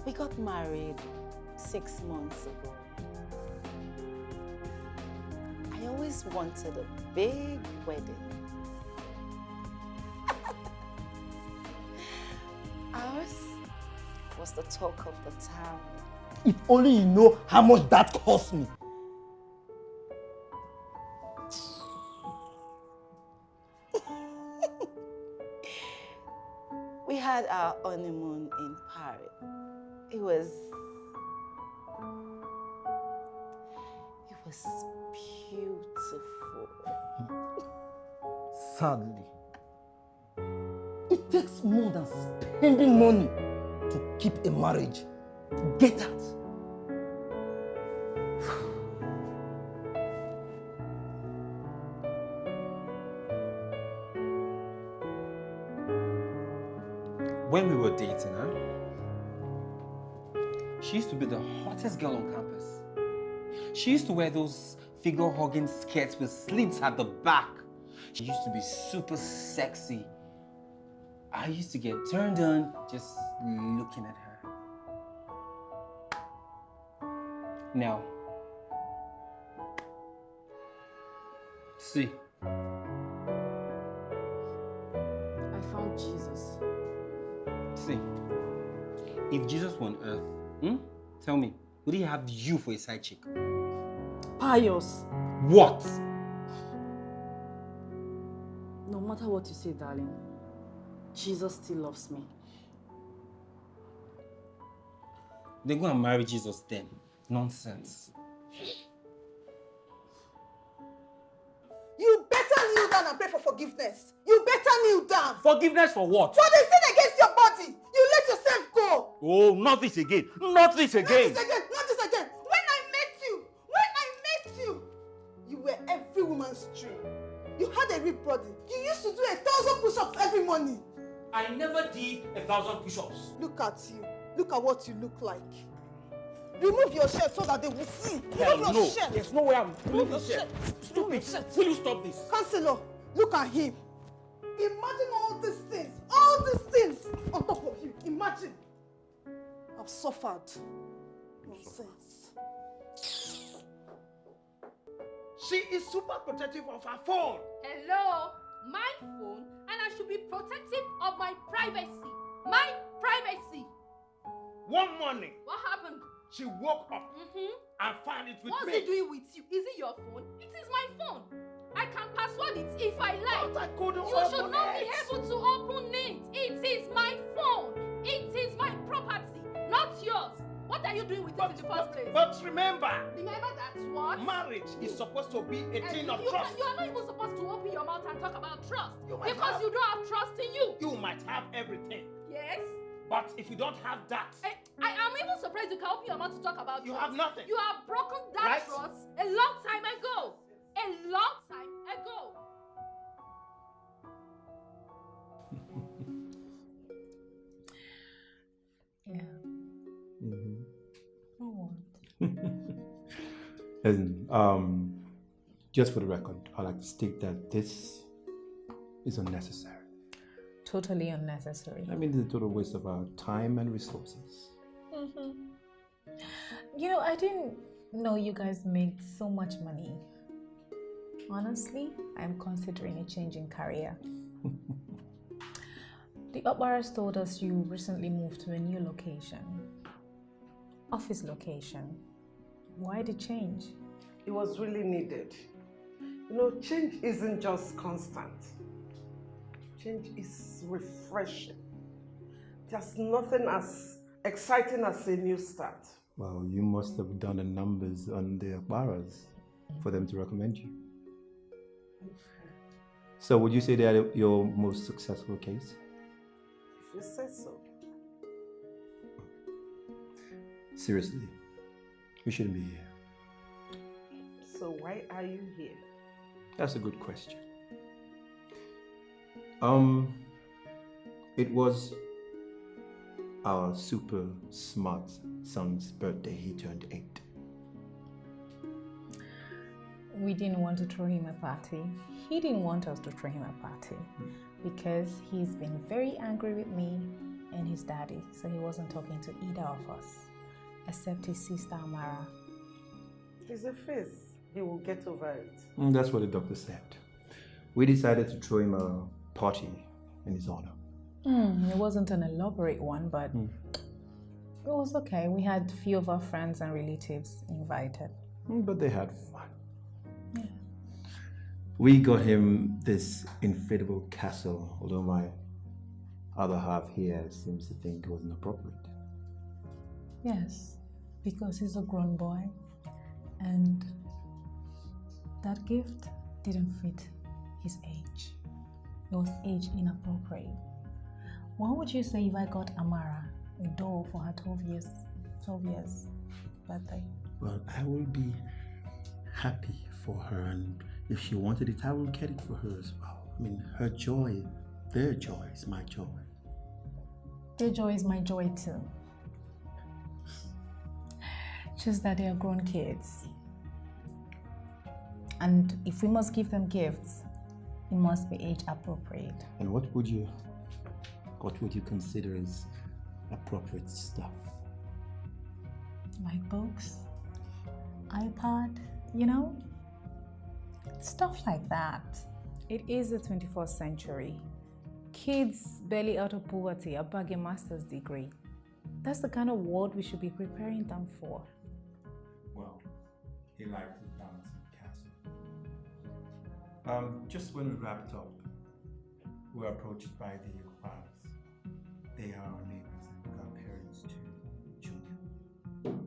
We got married 6 months ago. I always wanted a big wedding. Ours was the talk of the town. If only you know how much that cost me. We had our honeymoon in Paris. It was beautiful. Sadly, it takes more than spending money to keep a marriage. Get that? When we were dating, she used to be the hottest girl on campus. She used to wear those figure-hugging skirts with slits at the back. She used to be super sexy. I used to get turned on just looking at her. Now, see. I found Jesus. See, if Jesus were on earth, tell me, would he have you for a side chick? Pious. What? No matter what you say, darling, Jesus still loves me. Then go and marry Jesus then. Nonsense. You better kneel down and pray for forgiveness. You better kneel down. Forgiveness for what? For the sin against your body. You let yourself go. Oh, not this again. Not this again. Not this again. Not this again. When I met you, you were every woman's dream. You had a ripped body. You used to do 1,000 push-ups every morning. I never did 1,000 push-ups. Look at you. Look at what you look like. Remove your shirt so that they will see. Hell Remove no. your shirt. There's no way I'm Remove removing your this shirt. shirt. Stupid. Will you stop this? Counselor, look at him. Imagine all these things on top of you. Imagine. I've suffered. Nonsense. She is super protective of her phone. Hello, my phone, and I should be protective of my privacy. My privacy. One morning, What happened? she woke up and found it with What's me. it doing with you? Is it your phone? It is my phone. I can password it if I like. But I couldn't You should open not be it. able to open it. It is my phone. It is my property, not yours. What are you doing with it in the first place? But remember, Remember that what? marriage is supposed to be a thing of you trust. are not even supposed to open your mouth and talk about trust. You might Because have. you don't have trust in you. You might have everything, Yes. but if you don't have that, I am even surprised you can open your mouth to talk about you trust. have nothing. You have broken that Right? trust a long time ago. A long time ago. Yeah. Oh, Listen, just for the record, I'd like to state that this is unnecessary. totally unnecessary. I mean, it's a total waste of our time and resources. You know, I didn't know you guys made so much money. Honestly, I'm considering a change in career. The Upbaras told us you recently moved to a new location. Office location. Why the change? It was really needed. You know, change isn't just constant. Change is refreshing. There's nothing as exciting as a new start. Well, you must have done the numbers on the Akbaras for them to recommend you. So would you say they are your most successful case? If you say so. Seriously, we shouldn't be here. So why are you here? That's a good question. It was our super smart son's birthday. He turned 8. We didn't want to throw him a party. He didn't want us to throw him a party because he's been very angry with me and his daddy, so he wasn't talking to either of us, except his sister Amara. It's a phase. He will get over it. That's what the doctor said. We decided to throw him a party in his honor. It wasn't an elaborate one, but it was okay. We had a few of our friends and relatives invited. But they had fun. Yeah. We got him this inflatable castle, although my other half here seems to think it wasn't appropriate. Yes, because he's a grown boy, and that gift didn't fit his age. It was age inappropriate. What would you say if I got Amara a doll for her 12 years birthday? Well, I will be happy for her, and if she wanted it, I will get it for her as well. I mean, her joy, their joy is my joy. Their joy is my joy too. Just that they are grown kids. And if we must give them gifts, it must be age appropriate. And what would you consider as appropriate stuff? Like books, iPad, stuff like that. It is the 21st century. Kids barely out of poverty are bagging a master's degree. That's the kind of world we should be preparing them for. Well, he liked his balancing castle. Just when we wrapped up, we were approached by the Okwars. They are our neighbors and grandparents to Junior.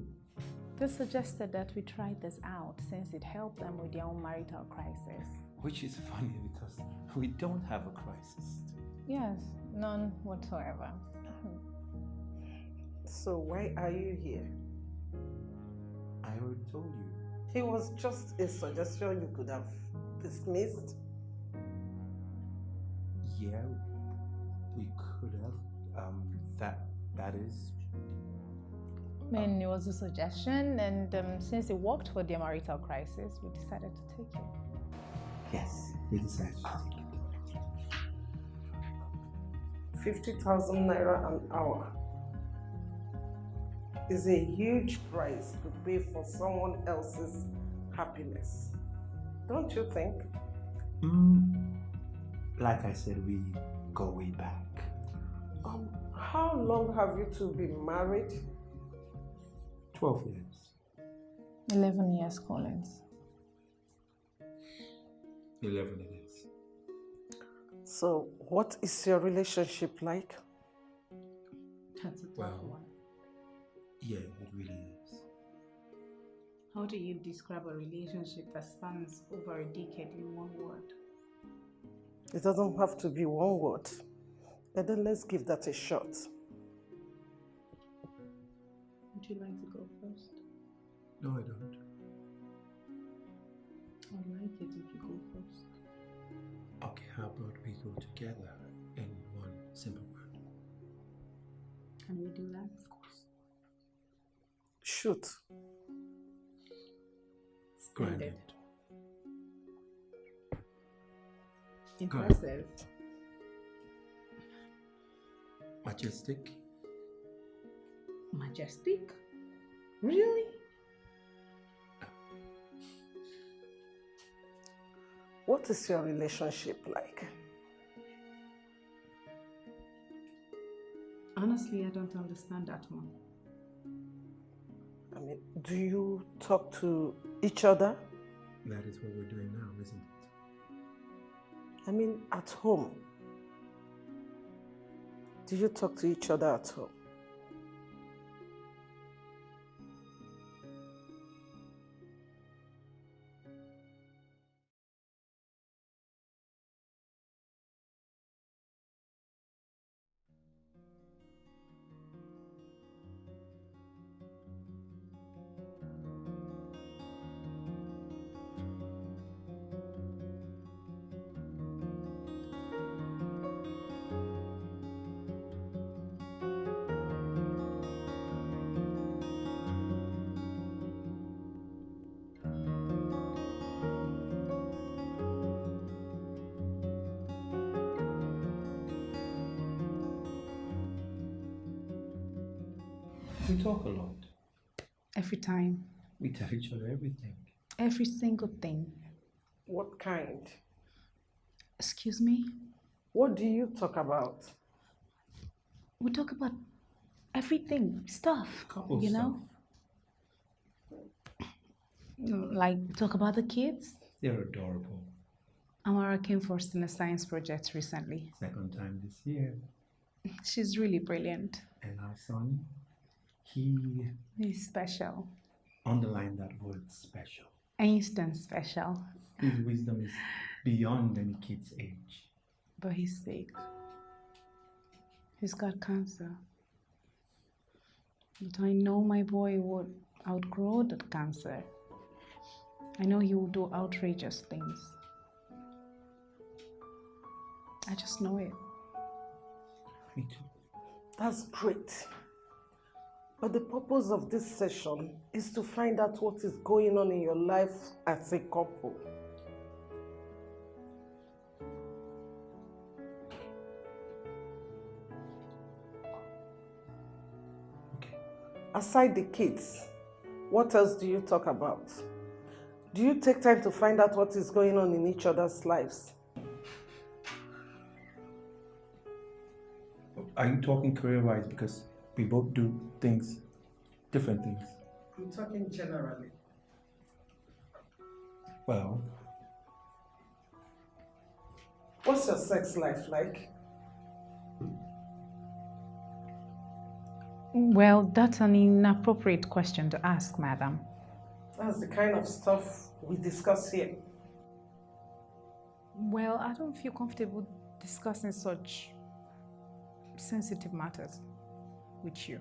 They suggested that we try this out since it helped them with their own marital crisis. Which is funny because we don't have a crisis. Yes, none whatsoever. So why are you here? I already told you. It was just a suggestion you could have dismissed. Yeah, we could have. That is. I mean, it was a suggestion, and since it worked for their marital crisis, we decided to take it. Yes, we decided to take it. 50,000 naira an hour is a huge price to pay for someone else's happiness. Don't you think? Like I said, we go way back. How long have you two been married? 12 years. 11 years, Collins. 11 it is. So, what is your relationship like? That's a tough Well, one. Yeah, it really is. How do you describe a relationship that spans over a decade in one word? It doesn't have to be one word. But then let's give that a shot. Would you like to go first? No, I don't. I'd like it if you go first. Okay, how about we go together in one simple word? Can we do that? Of course. Shoot. Granted. Impressive. Majestic. Majestic? Really? What is your relationship like? Honestly, I don't understand that one. I mean, do you talk to each other? That is what we're doing now, isn't it? I mean, at home. Do you talk to each other at home? We talk a lot. Every time. We tell each other everything. Every single thing. What kind? Excuse me? What do you talk about? We talk about everything, stuff, Couple you know? Like, talk about the kids. They're adorable. Amara came first in a science project recently. Second time this year. She's really brilliant. And our son, he He's special. underlined that word special. Instant special. His wisdom is beyond any kid's age. But he's sick. He's got cancer. But I know my boy would outgrow that cancer. I know he will do outrageous things. I just know it. Me too. That's great. But the purpose of this session is to find out what is going on in your life as a couple. Okay. Aside the kids, what else do you talk about? Do you take time to find out what is going on in each other's lives? Are you talking career-wise? Because we both do things, different things. I'm talking generally. Well, What's your sex life like? Well, that's an inappropriate question to ask, madam. That's the kind of stuff we discuss here. Well, I don't feel comfortable discussing such sensitive matters with you.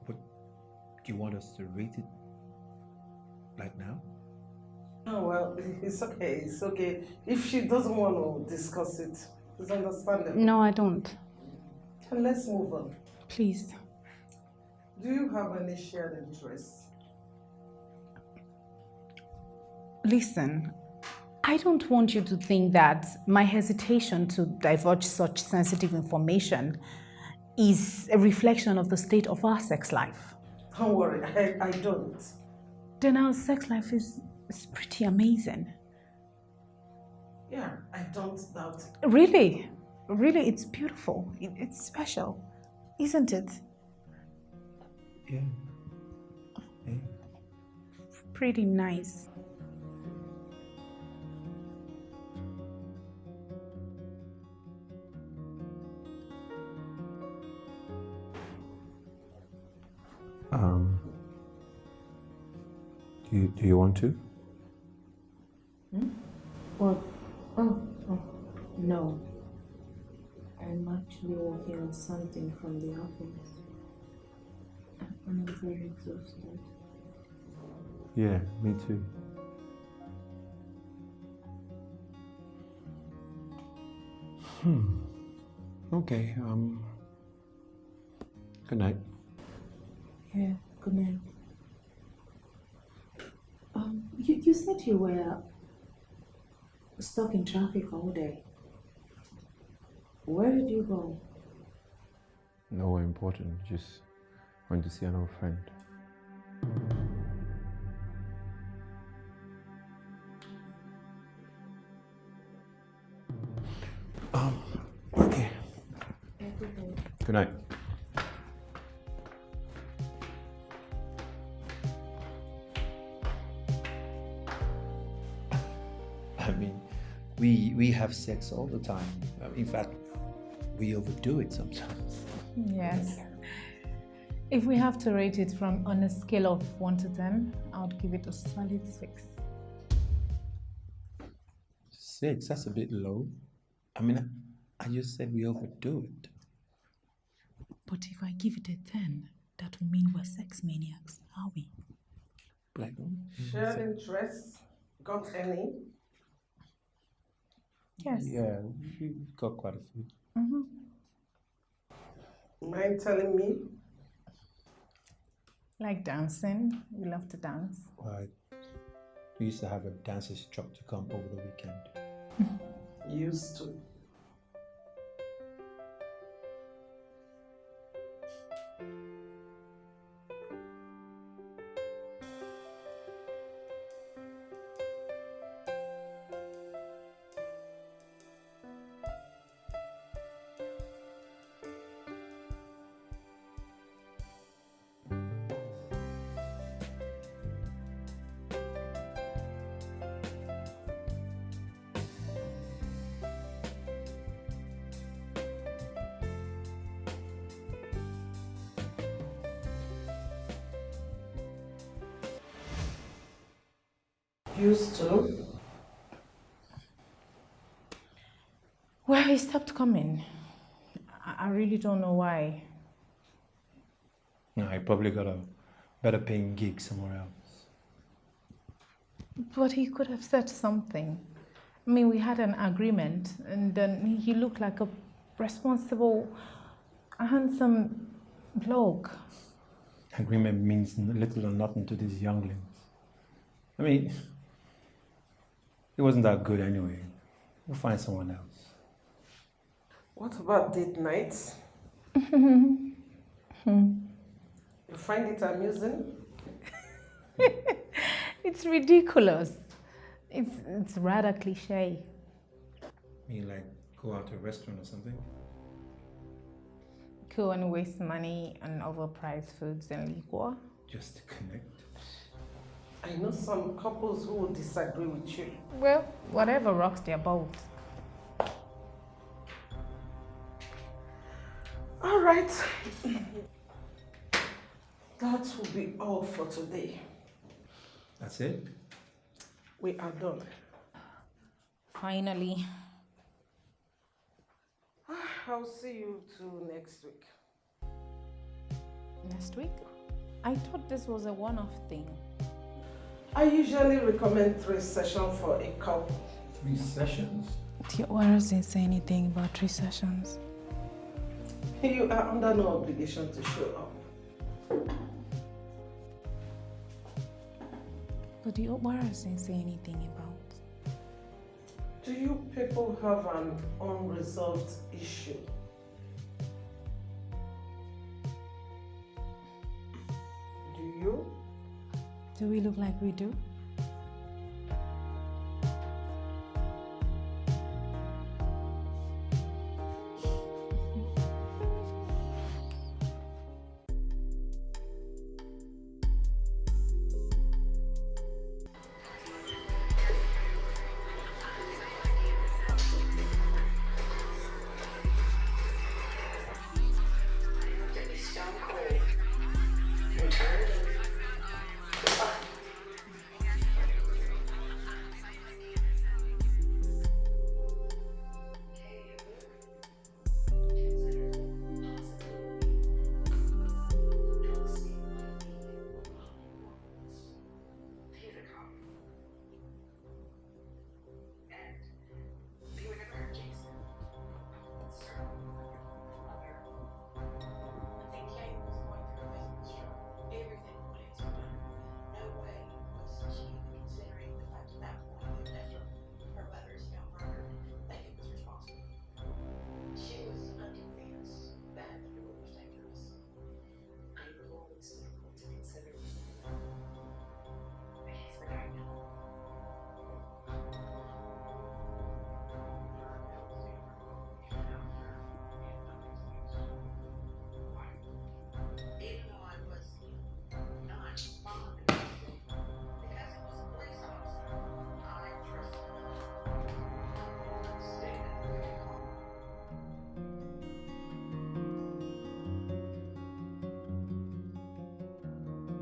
but do you want us to rate it like now? Oh, well, it's okay, it's okay. If she doesn't want to discuss it, it's understandable. No, I don't. Then let's move on. Please. Do you have any shared interests? Listen, I don't want you to think that my hesitation to divulge such sensitive information is a reflection of the state of our sex life. Don't worry, I don't. Then our sex life is pretty amazing. Yeah, I don't doubt it. Really, really, it's beautiful. It's special, isn't it? Yeah. Hey. Pretty nice. Do you want to? What? Oh, no. I'm actually working on something from the office. And I'm very exhausted. Yeah, me too. Okay, good night. Yeah, good night. You said you were stuck in traffic all day. Where did you go? Nowhere important, just went to see an old friend. Okay. Good night. I mean, we have sex all the time. In fact, we overdo it sometimes. Yes. If we have to rate it from on a scale of 1 to 10, I would give it a solid 6. 6? That's a bit low. I mean, I just said we overdo it. But if I give it a 10, that would mean we're sex maniacs, are we? Like, Shared interests? Got any? Yes. Yeah, we got quite a few. Mind telling me? Like dancing. We love to dance. We used to have a dancer's truck to come over the weekend. Used to. Used to? Well, he stopped coming. I really don't know why. No, I probably got a better paying gig somewhere else. But he could have said something. I mean, we had an agreement, and then he looked like a responsible, handsome bloke. Agreement means little or nothing to these younglings. I mean, it wasn't that good anyway. We'll find someone else. What about date nights? Hmm. You find it amusing? It's ridiculous. It's rather cliche. I mean, like, go out to a restaurant or something? Go and waste money on overpriced foods and liquor. Just to connect. I know some couples who will disagree with you. Well, whatever rocks their boat. All right. That will be all for today. That's it? We are done. Finally. I'll see you two next week. Next week? I thought this was a one-off thing. I usually recommend 3 sessions for a couple. 3 sessions? The Owaras didn't say anything about 3 sessions. You are under no obligation to show up. But the Owaras didn't say anything about. Do you people have an unresolved issue? Do you? Do we look like we do?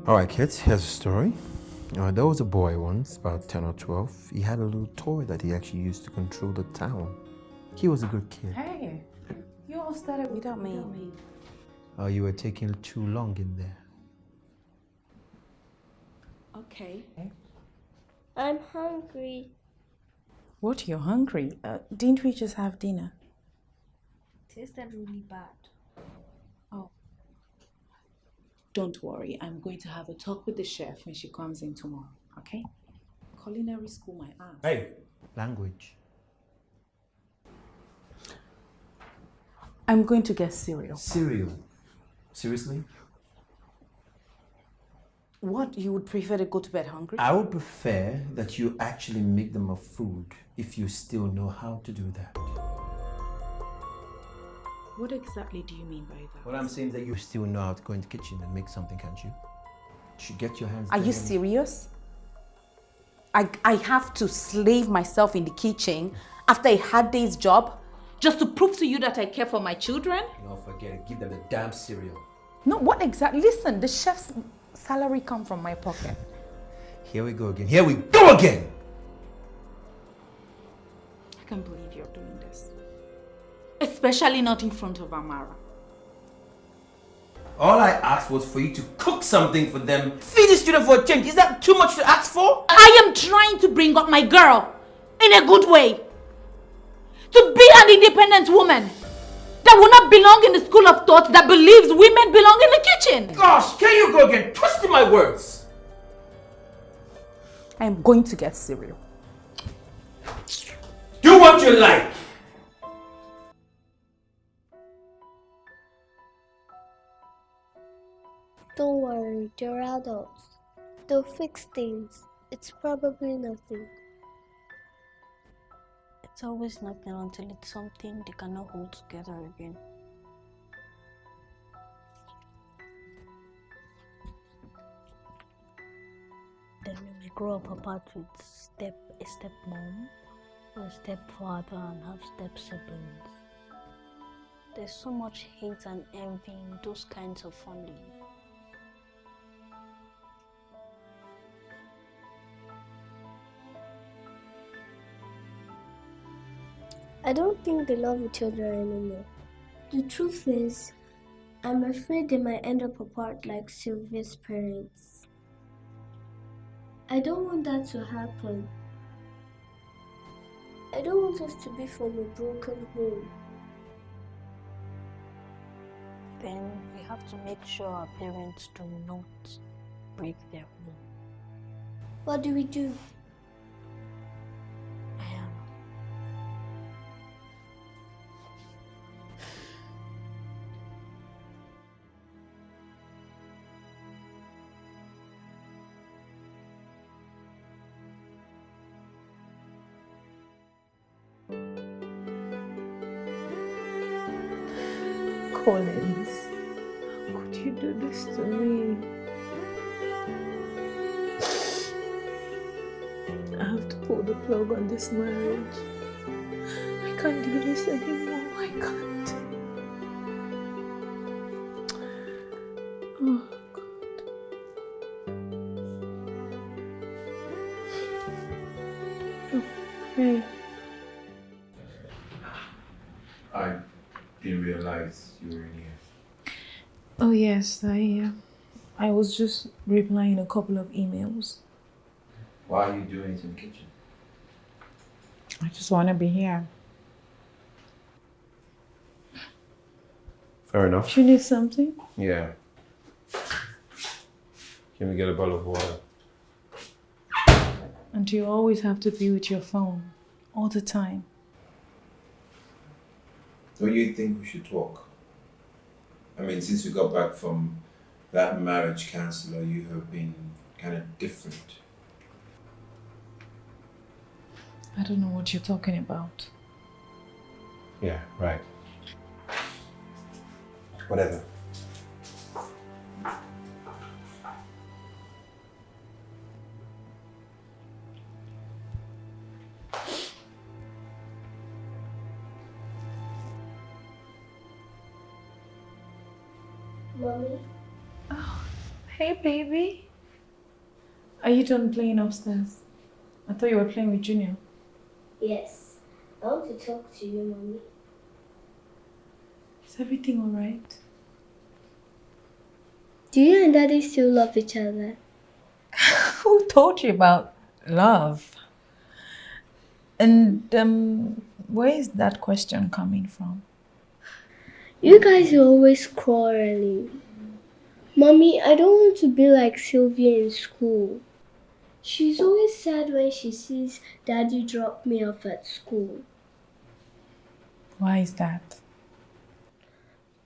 Alright kids, here's a story. There was a boy once, about 10 or 12. He had a little toy that he actually used to control the town. He was a good kid. Hey, you all started without me. You were taking too long in there. Okay. I'm hungry. What, you're hungry? Didn't we just have dinner? Tasted really bad. Oh. Don't worry, I'm going to have a talk with the chef when she comes in tomorrow, okay? Culinary school, my ass. Hey! Language. I'm going to get cereal. Cereal? Seriously? What, you would prefer to go to bed hungry? I would prefer that you actually make them a food if you still know how to do that. What exactly do you mean by that? What I'm saying is that you still know how to go in the kitchen and make something, can't you? You should get your hands Are you serious? I have to slave myself in the kitchen after a hard day's job just to prove to you that I care for my children? No, forget it. Give them the damn cereal. No, what exactly? Listen, the chef's salary comes from my pocket. Here we go again. Here we go again! I can't believe you're doing this. Especially not in front of Amara. All I asked was for you to cook something for them. Feed the student for a change. Is that too much to ask for? I am trying to bring up my girl in a good way. To be an independent woman that will not belong in the school of thought that believes women belong in the kitchen. Gosh, can you go again? Twisting my words. I am going to get cereal. Do what you like. Don't worry, they're adults. They'll fix things. It's probably nothing. It's always nothing until it's something they cannot hold together again. Then we may grow up apart with a stepmom, or a stepfather, and have step siblings. There's so much hate and envy in those kinds of families. I don't think they love each other anymore. The truth is, I'm afraid they might end up apart like Sylvia's parents. I don't want that to happen. I don't want us to be from a broken home. Then we have to make sure our parents do not break their home. What do we do? Collins, how could you do this to me? I have to pull the plug on this marriage. I can't do this anymore. I can't. Oh, God. Oh, hey. I didn't realize you were in here. Oh yes, I was just replying a couple of emails. Why are you doing it in the kitchen? I just want to be here. Fair enough. Do you need something? Yeah. Can we get a bottle of water? And you always have to be with your phone all the time. Don't you think we should talk? I mean, since we got back from that marriage counselor, you have been kind of different. I don't know what you're talking about. Yeah, right. Whatever. Mommy? Oh, hey baby. Are you done playing upstairs? I thought you were playing with Junior. Yes. I want to talk to you, Mommy. Is everything alright? Do you and Daddy still love each other? Who told you about love? And where is that question coming from? You guys are always quarreling. Mommy, I don't want to be like Sylvia in school. She's always sad when she sees Daddy drop me off at school. Why is that?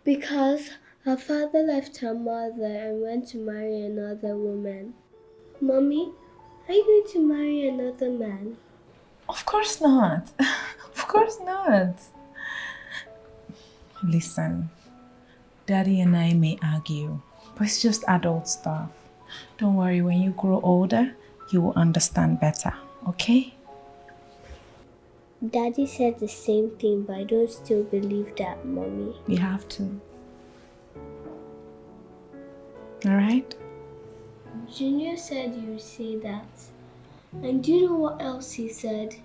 Because her father left her mother and went to marry another woman. Mommy, are you going to marry another man? Of course not. Of course not. Listen, Daddy and I may argue, but it's just adult stuff. Don't worry, when you grow older, you will understand better, okay? Daddy said the same thing, but I don't still believe that, Mommy. You have to. Alright? Junior said you would say that. And do you know what else he said?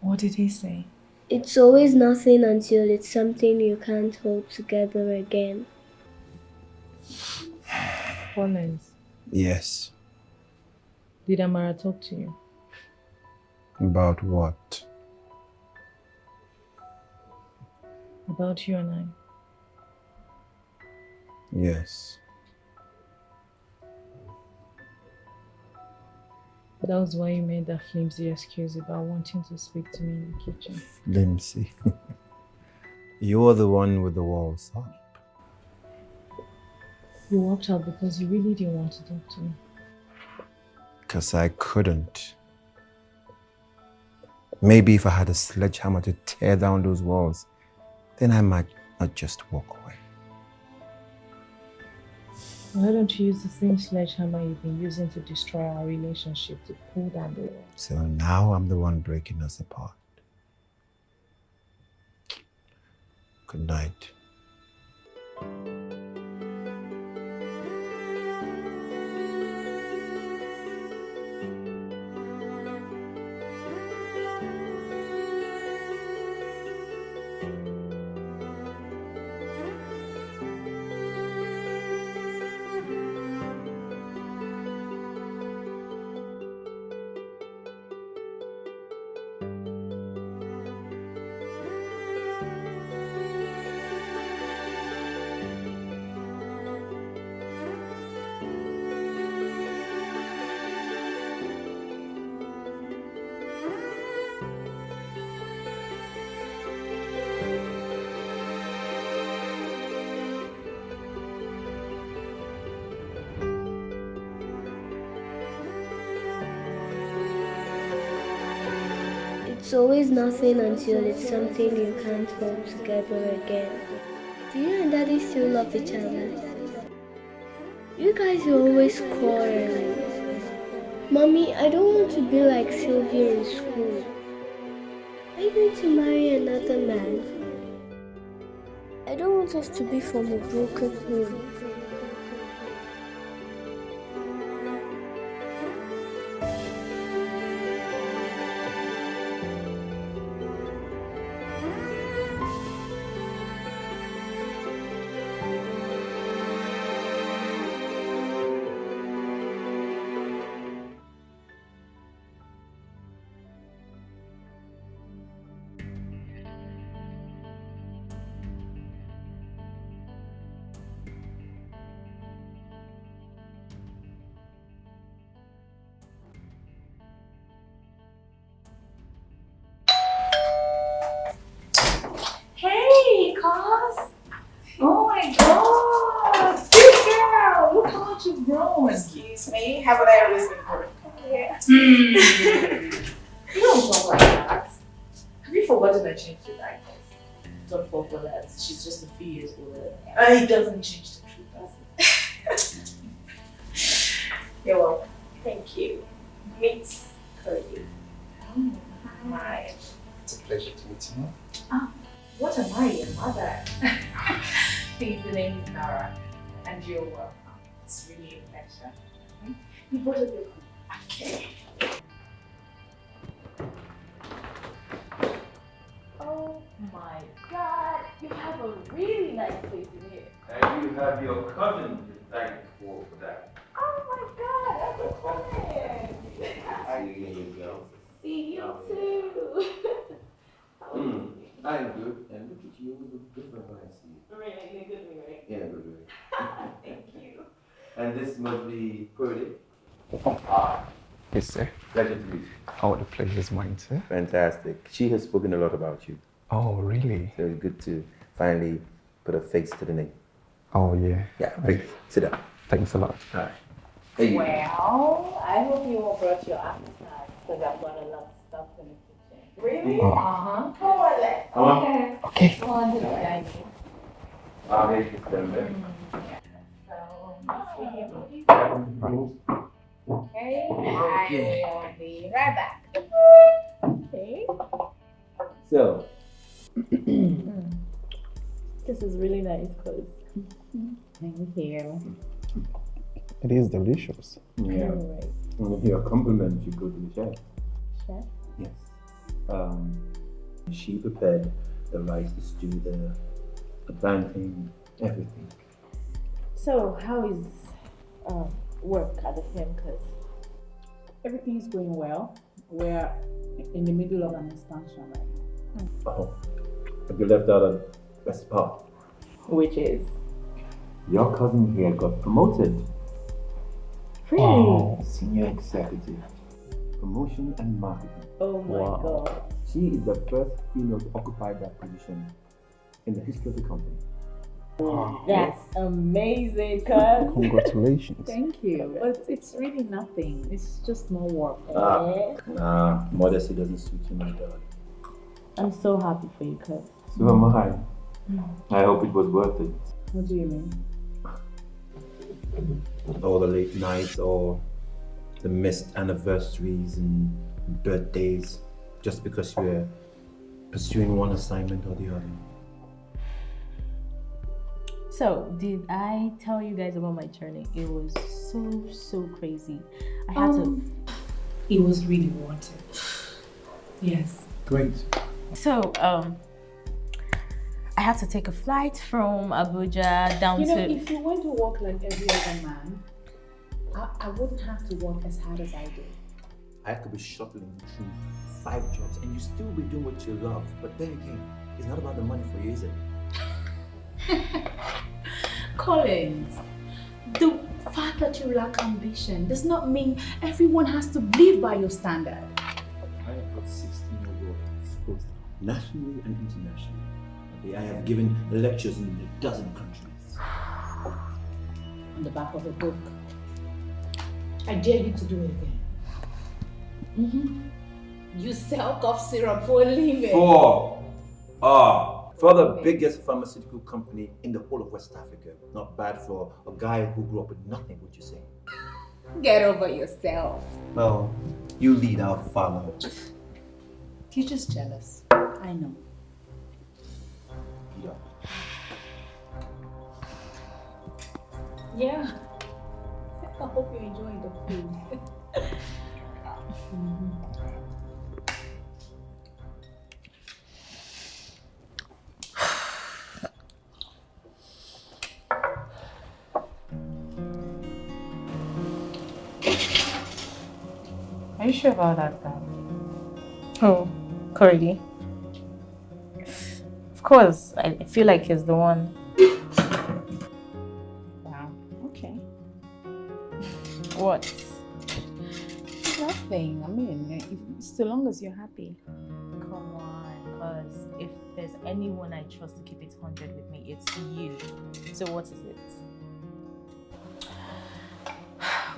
What did he say? It's always nothing until it's something you can't hold together again. Collins, Yes. did Amara talk to you? About what? About you and I? Yes. That was why you made that flimsy excuse about wanting to speak to me in the kitchen. Flimsy. You're the one with the walls up. You walked out because you really didn't want to talk to me. Because I couldn't. Maybe if I had a sledgehammer to tear down those walls, then I might not just walk away. Why don't you use the same sledgehammer you've been using to destroy our relationship to pull down the wall? So now I'm the one breaking us apart. Good night. It's always nothing until it's something you can't hold together again. Do you and Daddy still love each other? You guys are always quarreling. Mommy, I don't want to be like Sylvia in school. Are you going to marry another man? I don't want us to be from a broken home. Hey, Cos! Oh my god! Good girl! Look how much you've grown. Excuse me, haven't I always been good? Yeah. You don't talk like that. Have you forgotten I changed your diapers? Don't fall for that. She's just a few years older. It doesn't change the truth, does it? You're welcome. Thank you. Meet Cody. Oh, hi. It's a pleasure to meet you. Oh, what am I, your mother? Please, the name is Nara, and you're welcome. It's really a pleasure. You both of you come. Okay. Oh my God, you have a really nice place in here. And you have your cousin to thank for that. Oh my God, that's a friend. How you doing, girl? See you too. I'm good, and look at you with a different when I see you. Really, in a good way, right? Yeah, good way. Thank you. And this must be Purdy. Yes, sir. Pleasure to meet you. Oh, the pleasure is mine, sir. Fantastic. She has spoken a lot about you. Oh, really? So it's good to finally put a face to the name. Oh, yeah. Yeah, please, sit down. Thanks a lot. All right. Hey, Well, I hope you all brought your appetite because I've got a lot of stuff in the kitchen. Really? Oh. Uh-huh. Come on, let's. Come on. Okay. Okay. Come on to the dining. I'll make it them there. Okay, I will be right back. Okay. So, This is really nice, Cos. Thank you. It is delicious. Yeah. Right. And if you're a compliment, you go to the chef. Chef? Yes. She prepared the rice, the stew, the plantain, everything. So, how is work at the firm? Because Everything is going well. We're in the middle of an expansion right now. Oh, have you left out the best part? Which is? Your cousin here got promoted. Really? Senior executive. Promotion and marketing. Oh my God. She is the first female to occupy that position in the history of the company. That's amazing, cuz. Congratulations. Thank you. But it's really nothing. It's just more work. Nah, modesty doesn't suit you, my darling. I'm so happy for you, cuz. So am I. I hope it was worth it. What do you mean? All the late nights, or the missed anniversaries and birthdays, just because you were pursuing one assignment or the other. So, did I tell you guys about my journey? It was so crazy. I had to. It was really worth it. Yes. Great. So, I had to take a flight from Abuja down You know, to. if you went to work like every other man, I wouldn't have to work as hard as I did. I could be shuttling through 5 jobs and you still be doing what you love. But then again, it's not about the money for you, is it? Collins, the fact that you lack ambition does not mean everyone has to live by your standard. I have got 16 awards, both nationally and internationally. Okay, I have given lectures in a dozen countries. On the back of a book. I dare you to do it again. You sell cough syrup for a living. For the biggest pharmaceutical company in the whole of West Africa. Not bad for a guy who grew up with nothing, would you say? Get over yourself. Well, you lead, I'll follow. You're just jealous. I know. Yeah. Yeah. I hope you're enjoying the food. Are you sure about that guy? Oh, Cordy. Of course, I feel like he's the one. Wow. Okay. What? Nothing. I mean, so long as you're happy. Come on, because if there's anyone I trust to keep it 100 with me, it's you. So what is it?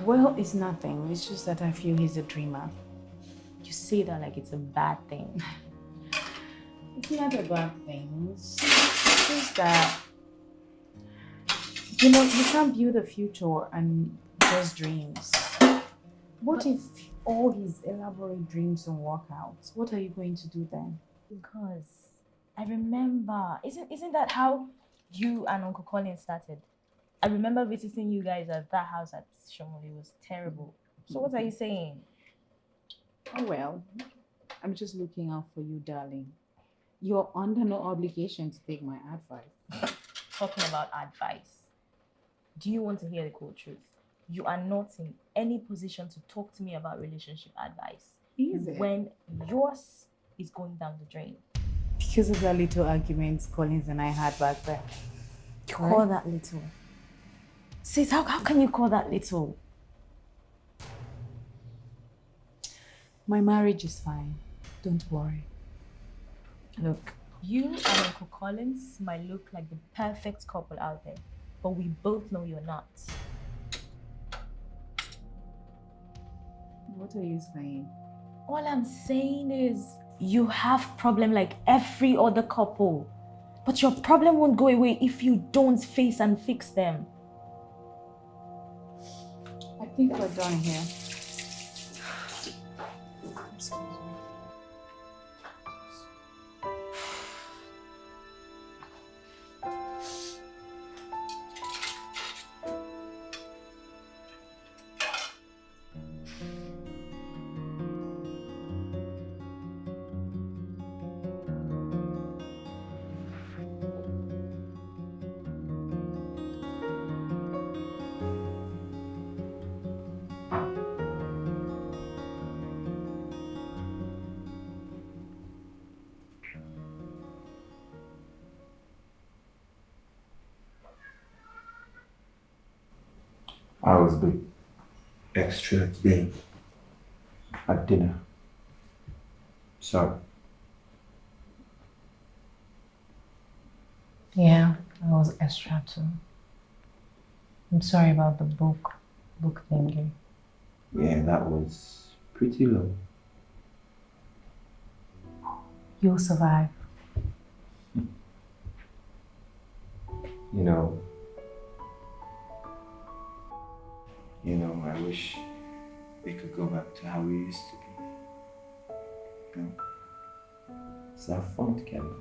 Well, it's nothing. It's just that I feel he's a dreamer. You say that like it's a bad thing. It's not a bad thing. It's just that, you know, you can't build a future and just dreams. What if all his elaborate dreams don't work out? What are you going to do then? Because I remember, isn't that how you and Uncle Colin started? I remember visiting you guys at that house at Shomoli. It was terrible. So what are you saying? Oh well, I'm just looking out for you, darling. You're under no obligation to take my advice. Talking about advice. Do you want to hear the cold truth? You are not in any position to talk to me about relationship advice. Is it? When yours is going down the drain. Because of that little argument Collins and I had back then. You call that little? Sis, how can you call that little? My marriage is fine. Don't worry. Look, you and Uncle Collins might look like the perfect couple out there, but we both know you're not. What are you saying? All I'm saying is you have problem like every other couple, but your problem won't go away if you don't face and fix them. I think we're done here. Excuse me. I was a bit extra today at dinner. Sorry. Yeah, I was extra too. I'm sorry about the book thingy. Yeah, that was pretty low. You'll survive. You know, I wish we could go back to how we used to be. You know, let's have fun together.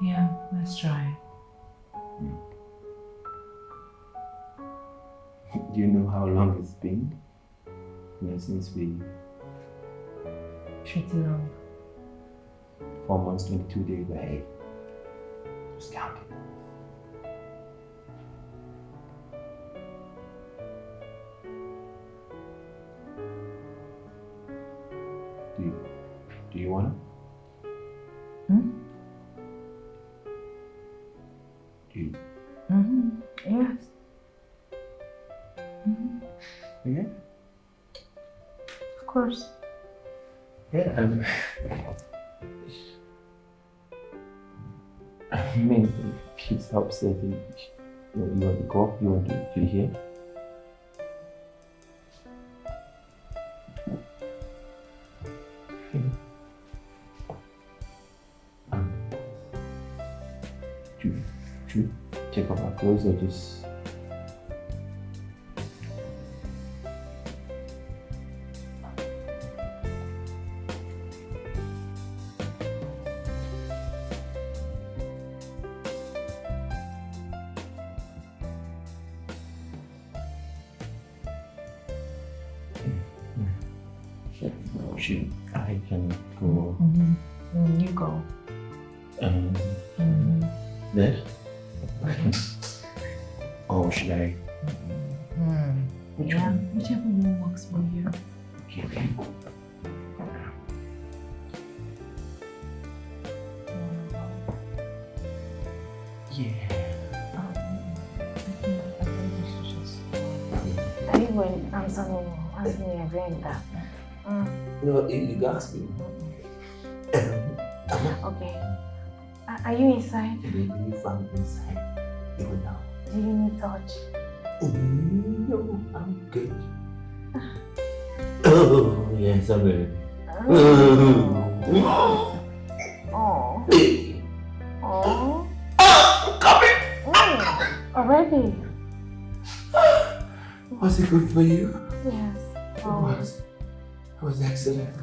Yeah, let's try. Do you know how long it's been? Since we... Pretty long. 4 months, 22 days, but hey, just count it. Do you wanna? Do you? Yes. Yeah? Of course. Yeah, I mean, please help say you want to go up, you want to hear? Do you take off our clothes or just... I can go. You go. There? Or should I? Which one? Whichever one works for you. Okay. Are you going to answer me or ask me again that? No, you asked me. Okay. Are you inside? You found inside. Even now. Do you need touch? No, I'm good. Oh, yes, I'm ready. Oh. Oh. Coming! Already? Was it good for you? Yes. It was excellent.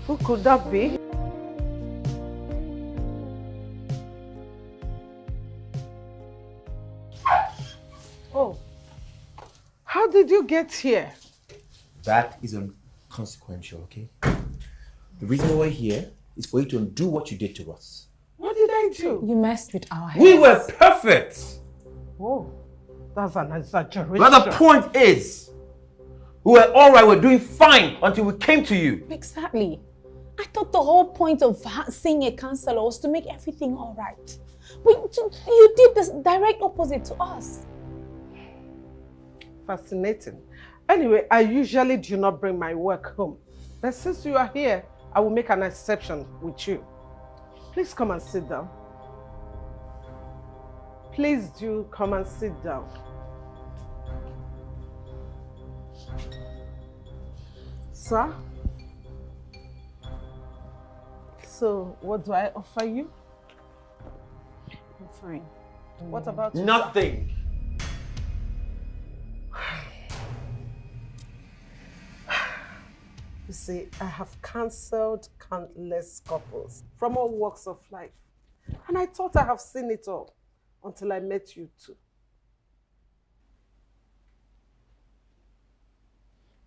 Who could that be? Oh, how did you get here? That is inconsequential, okay? The reason why we're here is for you to undo what you did to us. What did I do? You messed with our heads. We were perfect! Oh, that's an exaggeration. But the point is, we were alright, we were doing fine until we came to you. Exactly. I thought the whole point of seeing a counselor was to make everything all right. You did the direct opposite to us. Fascinating. Anyway, I usually do not bring my work home. But since you are here, I will make an exception with you. Please come and sit down. Please do come and sit down. Sir? So, what do I offer you? I'm fine. What about you? Nothing. You see, I have counseled countless couples from all walks of life. And I thought I have seen it all until I met you two.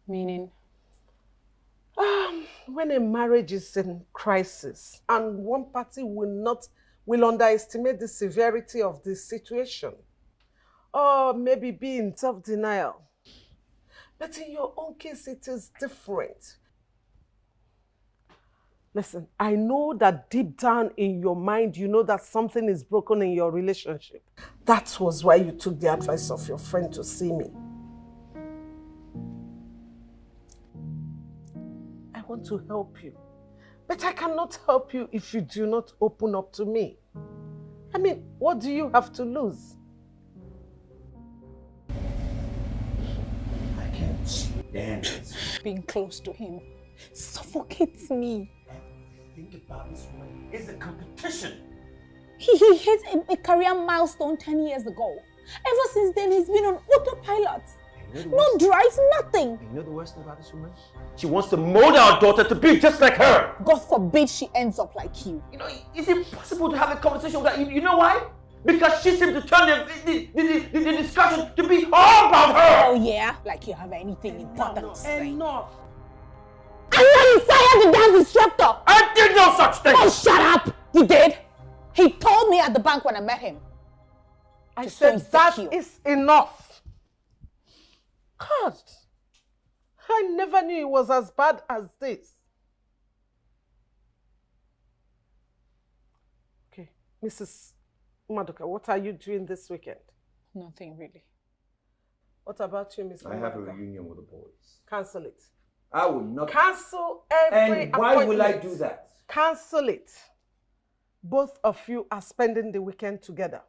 Meaning? When a marriage is in crisis and one party will underestimate the severity of the situation, or maybe be in self-denial, But in your own case, it is different. Listen, I know that deep down in your mind, you know that something is broken in your relationship. That was why you took the advice of your friend to see me. I want to help you. But I cannot help you if you do not open up to me. I mean, what do you have to lose? I can't stand it. Being close to him suffocates me. Think about this woman. It's a competition. He hit a career milestone 10 years ago. Ever since then, he's been on autopilot. No drive, nothing. You know the worst thing about this woman? She wants to mold our daughter to be just like her. God forbid she ends up like you. You know, it's impossible to have a conversation with her. You know why? Because she seems to turn the discussion to be all about her. Oh yeah? Like you have anything important to say. Enough. And when you fired the dance instructor! I did no such thing! Oh, shut up! You did? He told me at the bank when I met him. I said that is enough. God, I never knew it was as bad as this. Okay, Mrs. Maduka, what are you doing this weekend? Nothing really. What about you, Mr. I have a Maduka? reunion with the boys. Cancel it. I will not. Cancel every And why will I appointment. do that? Cancel it. Both of you are spending the weekend together.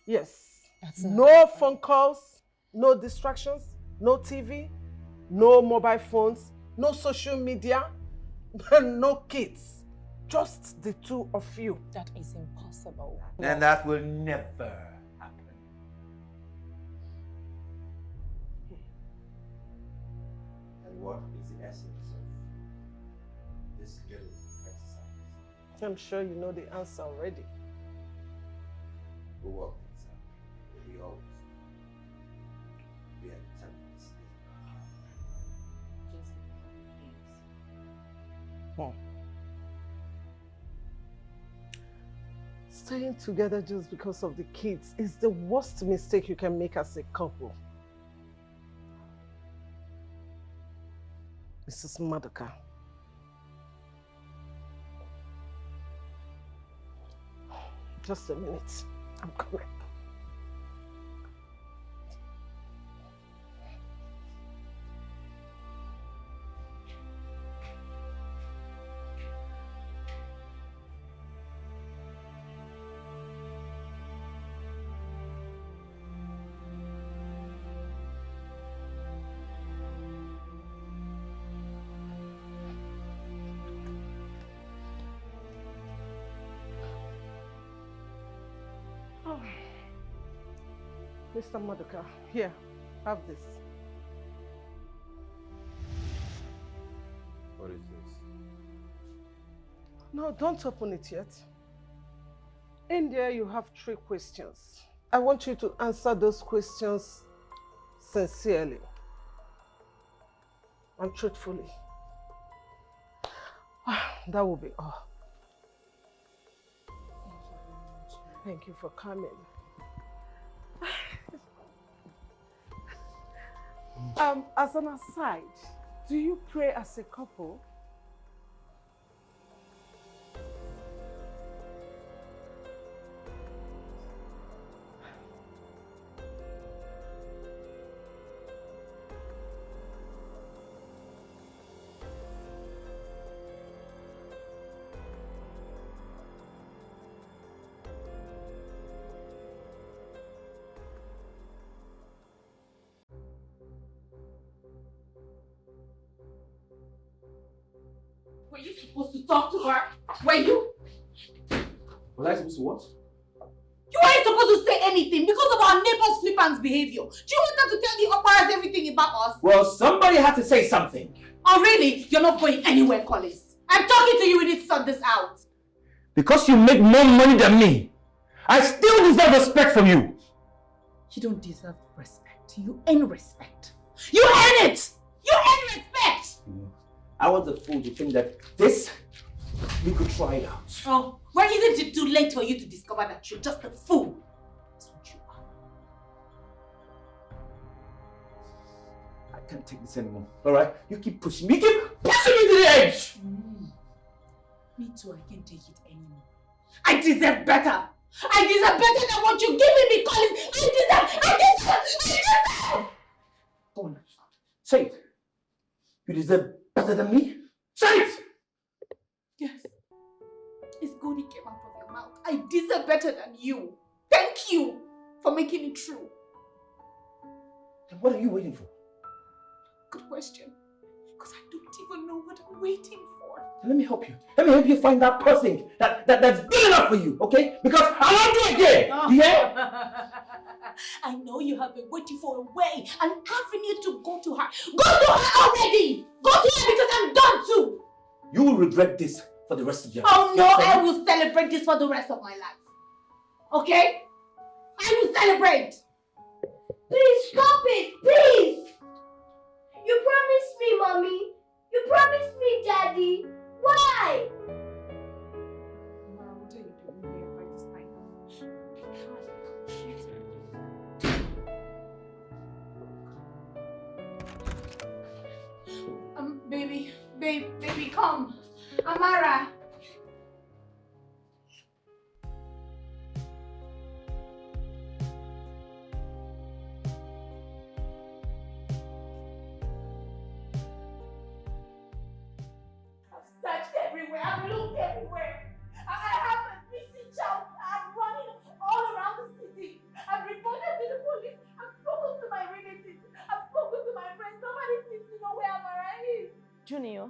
Yes. No phone calls, no distractions, no TV, no mobile phones, no social media, no kids. Just the two of you. That is impossible. And that will never happen. And what is the essence of this little exercise? I'm sure you know the answer already. We'll work things out. We always do. We have 10 minutes. Staying together just because of the kids is the worst mistake you can make as a couple. Mrs. Maduka. Just a minute. I'm coming. Mr. Maduka, here, have this. What is this? No, don't open it yet. In there, you have 3 questions. I want you to answer those questions sincerely and truthfully. That will be all. Thank you for coming. As an aside, do you pray as a couple? Were you supposed to talk to her? Were you? Was I supposed to what? You weren't supposed to say anything because of our neighbor's flippant behavior. Do you want them to tell the operas everything about us? Well, somebody had to say something. Oh really? You're not going anywhere, Collins. I'm talking to you, we need to sort this out. Because you make more money than me, I still deserve respect from you. You don't deserve respect. You earn respect. You earn it! You earn respect! I was a fool to think that this, we could try it out. Oh, well, isn't it too late for you to discover that you're just a fool? That's what you are. can't take this anymore. Alright? You keep pushing me. You keep pushing me to the edge! Me too, I can't take it anymore. I deserve better! I deserve better than what you're giving me, Collins! I deserve! Go on. Say it. You deserve better than me? Say it! Yes. It's good it came out of your mouth. I deserve better than you. Thank you for making it true. Then what are you waiting for? Good question. Because I don't even know what I'm waiting for. Then let me help you. Let me help you find that person that's good enough for you, okay? Because I won't do it again! Yeah? I know you have been waiting for a way, an avenue to go to her. Go to her already! Go to her because I'm done too! You will regret this for the rest of your life. Oh no, I will celebrate this for the rest of my life. Okay? I will celebrate! Please stop it, please! You promised me, Mommy. You promised me, Daddy. Why? What are you doing here by this time? Baby, come. Amara. I've searched everywhere. I've looked everywhere. I have a missing child. I'm running all around the city. I've reported to the police. I've spoken to my relatives. I've spoken to my friends. Nobody seems to know where Amara is. Junior.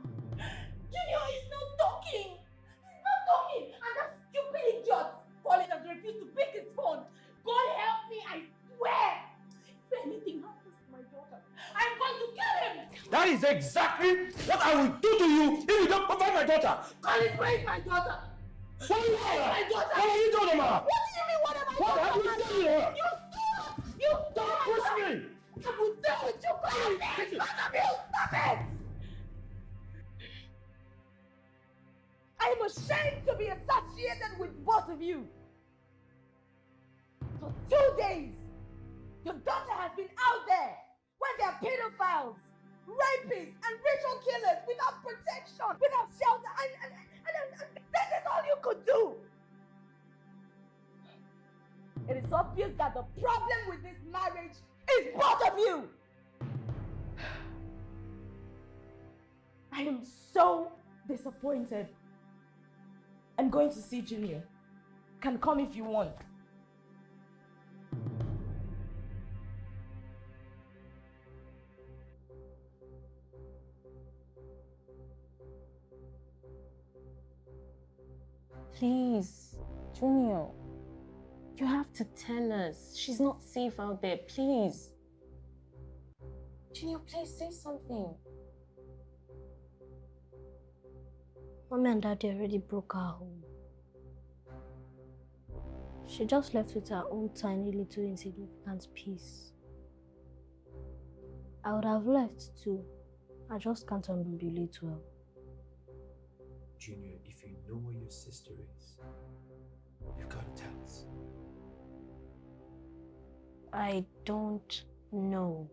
Junior is not talking. He's not talking. And that stupid idiot, Collins, has refused to pick his phone. God help me, I swear. If anything happens to my daughter, I'm going to kill him. That is exactly what I will do to you if you don't provide my daughter. Collins, where is my daughter? What are you doing? My daughter. What are you doing, Mama? What do you mean, what am I What have you done to her? You stole! You stole! Don't push me! I will deal with you, Collins! Stop it! Stop it! I am ashamed to be associated with both of you. For 2 days, your daughter has been out there when there are pedophiles, rapists, and ritual killers without protection, without shelter, and this is all you could do. It is obvious that the problem with this marriage is both of you. I am so disappointed. I'm going to see Junior. Can come if you want. Please, Junior, you have to tell us. She's not safe out there, please. Junior, please say something. Mommy and Daddy already broke our home. She just left with her own tiny little insignificant piece. I would have left too. I just can't ambulate well. Junior, if you know where your sister is, you've got to tell us. I don't know.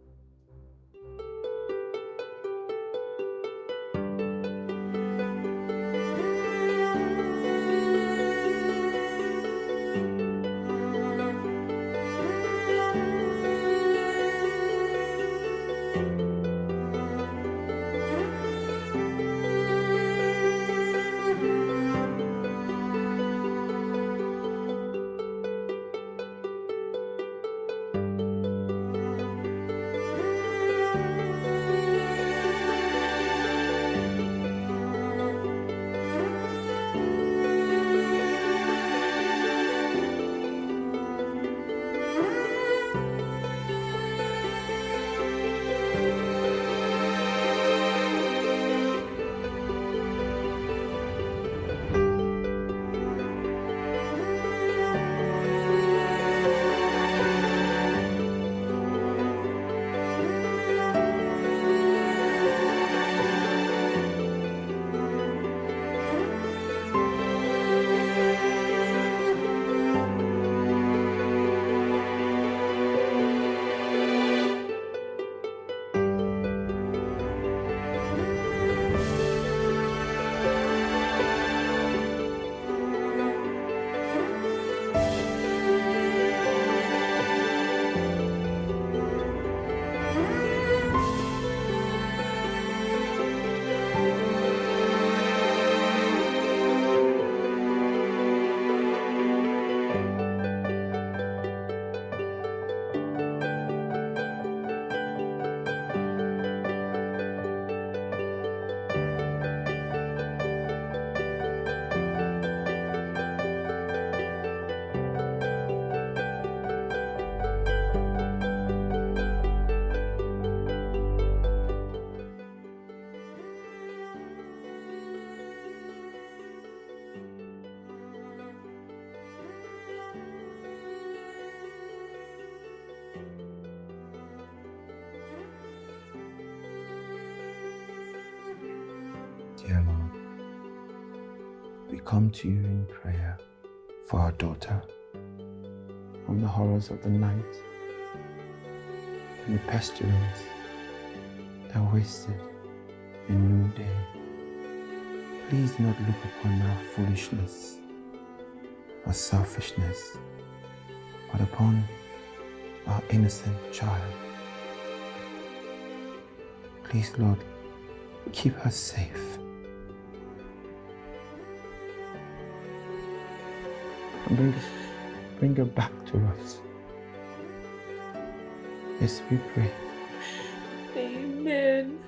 Dear Lord, we come to you in prayer for our daughter from the horrors of the night and the pestilence that wasted a new day. Please do not look upon our foolishness or selfishness, but upon our innocent child. Please, Lord, keep her safe. And bring her back to us. Yes, we pray. Amen.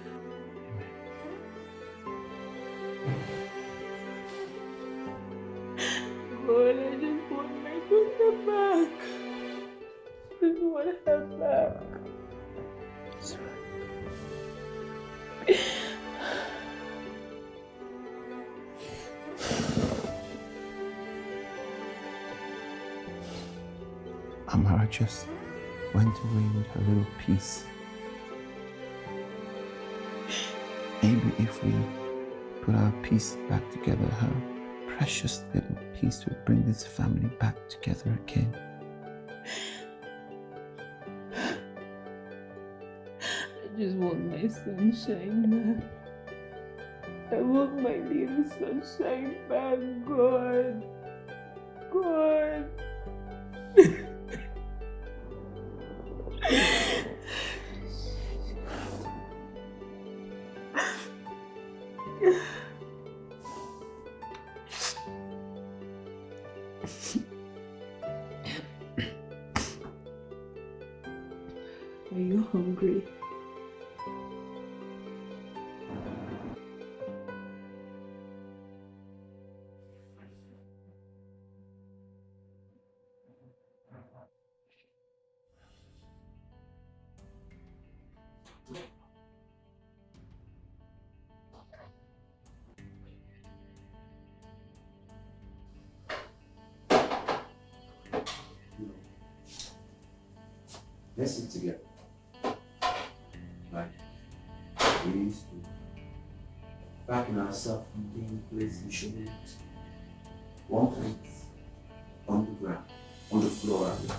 God, I just want my daughter back. I just want her back. That's right. Amara just went away with her little piece. Maybe if we put our piece back together, her precious little piece will bring this family back together again. I just want my sunshine back. I want my little sunshine back, God. God. Are you hungry? Let's sit together. Like we used to. Back in our self-contained place in Shumen. One place, on the ground, on the floor. I mean.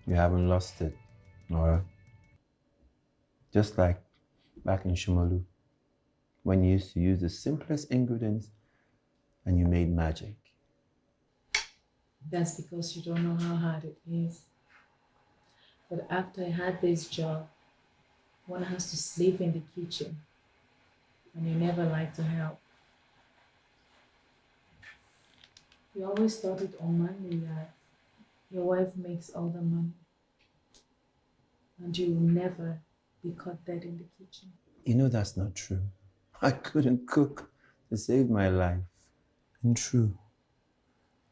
You haven't lost it, Nora. Just like back in Shumalu, when you used to use the simplest ingredients and you made magic. That's because you don't know how hard it is. But after I had this job, one has to sleep in the kitchen, and you never like to help. You always thought it unmanly that your wife makes all the money, and you will never be caught dead in the kitchen. You know that's not true. I couldn't cook to save my life. And true,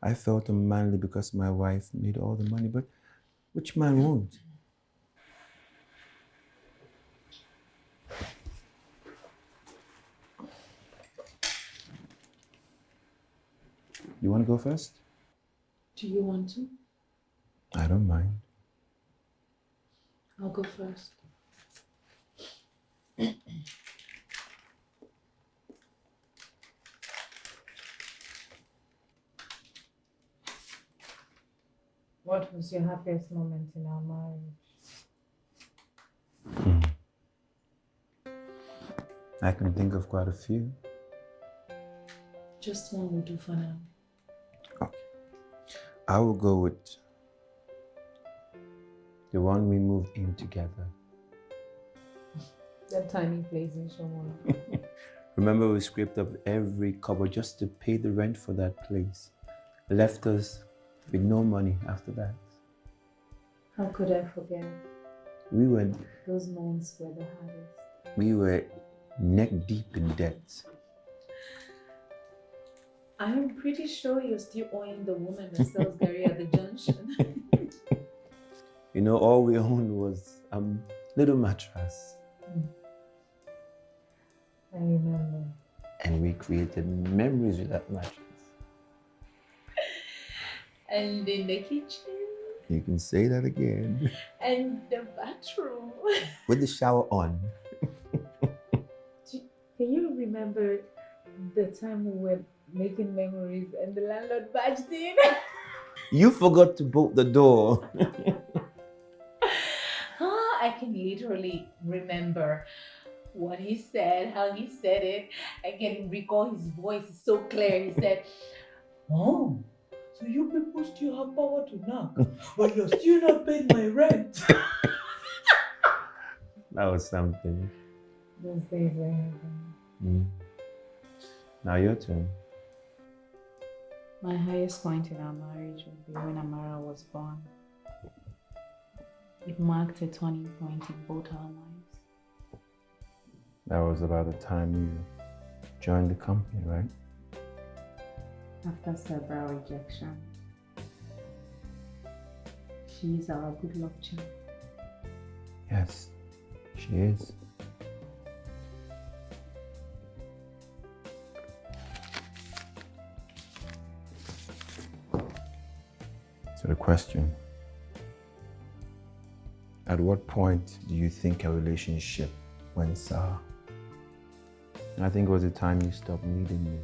I felt unmanly because my wife made all the money, but which man won't? You want to go first? Do you want to? I don't mind. I'll go first. What was your happiest moment in our marriage? I can think of quite a few. Just one will do for now. I will go with the one we moved in together. That tiny place in Shomona. Remember, we scraped up every cover just to pay the rent for that place. Left us with no money after that. How could I forget? We were Those months were the hardest. neck deep in debt. I'm pretty sure you're still owing the woman that sells Gary at the junction. You know, all we owned was a little mattress. I remember. And we created memories with that mattress. And in the kitchen. You can say that again. And the bathroom. With the shower on. Can you remember the time we were making memories and the landlord barged in? You forgot to bolt the door. I can literally remember what he said, how he said it. I can recall his voice so clear. He said, Oh, so you people still have power to knock, but you're still not paying my rent. That was something. those days were heaven. Now your turn. My highest point in our marriage would be when Amara was born. It marked a turning point in both our lives. That was about the time you joined the company, right? After several rejections, she is our good luck charm. Yes, she is. So the question, at what point do you think a relationship went sour? And I think it was the time you stopped needing me.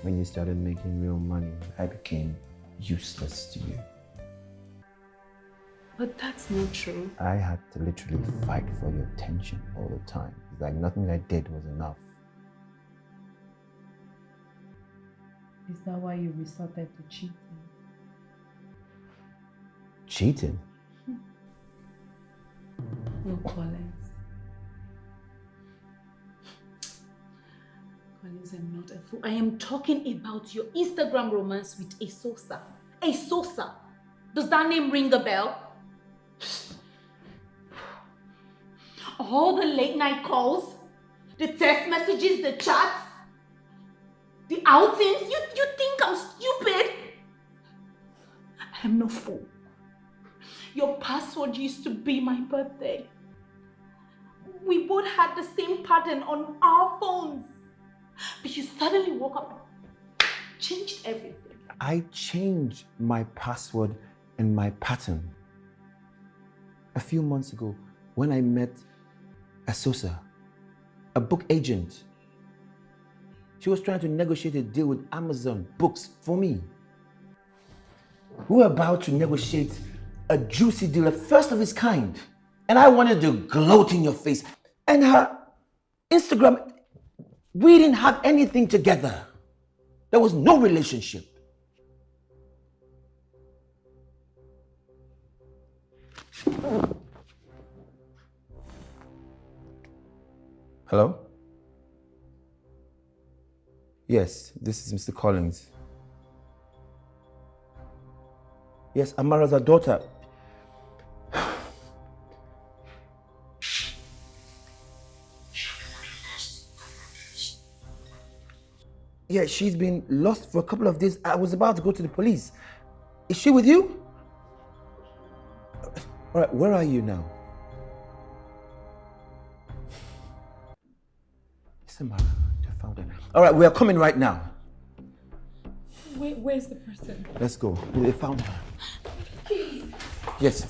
When you started making real money, I became useless to you. But that's not true. I had to literally fight for your attention all the time. It's like nothing I did was enough. Is that why you resorted to cheating? Cheating? No, Collins. Collins, I'm not a fool. I am talking about your Instagram romance with Esosa. Esosa. Does that name ring a bell? All the late night calls, the text messages, the chats, the outings. You think I'm stupid? I am no fool. Your password used to be my birthday. We both had the same pattern on our phones. But you suddenly woke up and changed everything. I changed my password and my pattern a few months ago when I met Esosa, a book agent. She was trying to negotiate a deal with Amazon Books for me. We were about to negotiate a juicy deal, a first of its kind. And I wanted to gloat in your face. And her Instagram, we didn't have anything together. There was no relationship. Hello? Yes, this is Mr. Collins. Yes, Amara's our daughter. Yeah, she's been lost for a couple of days. I was about to go to the police. Is she with you? All right, where are you now? It's Amara, I found her. All right, we are coming right now. Where's the person? Let's go. They found her. Please. Yes.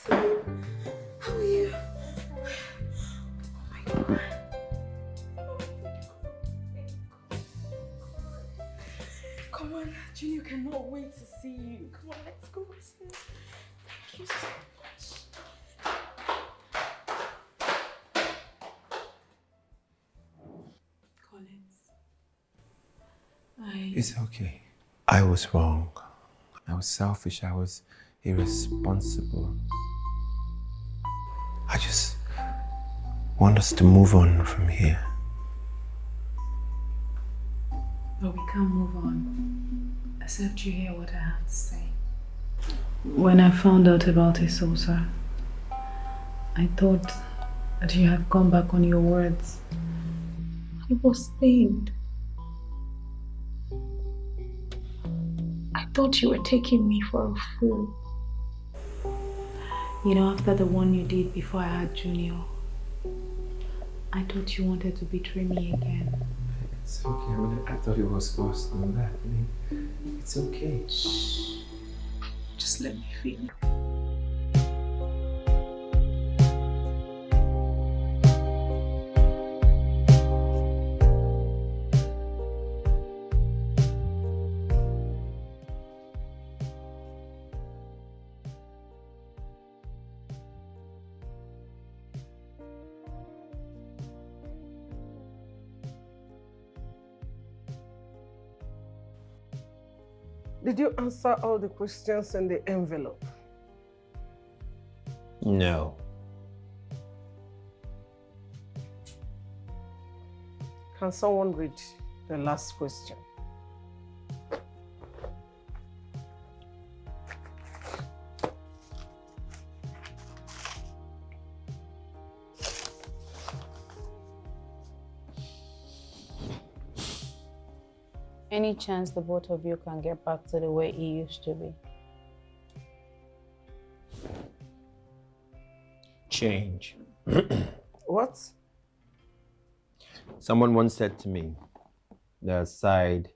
How are you? Come on, Junior cannot wait to see you. Come on, let's go upstairs. Thank you so much. It's okay. I was wrong. I was selfish. I was irresponsible. I just want us to move on from here. But we can't move on, except you hear what I have to say. When I found out about Isosa, I thought that you had gone back on your words. I was pained. I thought you were taking me for a fool. You know, after the one you did before I had Junior, I thought you wanted to betray me again. It's okay. I mean, I thought it was worse than that. I mean, it's okay. Shh. Just let me feel it. Did you answer all the questions in the envelope? No. Can someone read the last question? Any chance the both of you can get back to the way it used to be? Change. What? Someone once said to me, the aside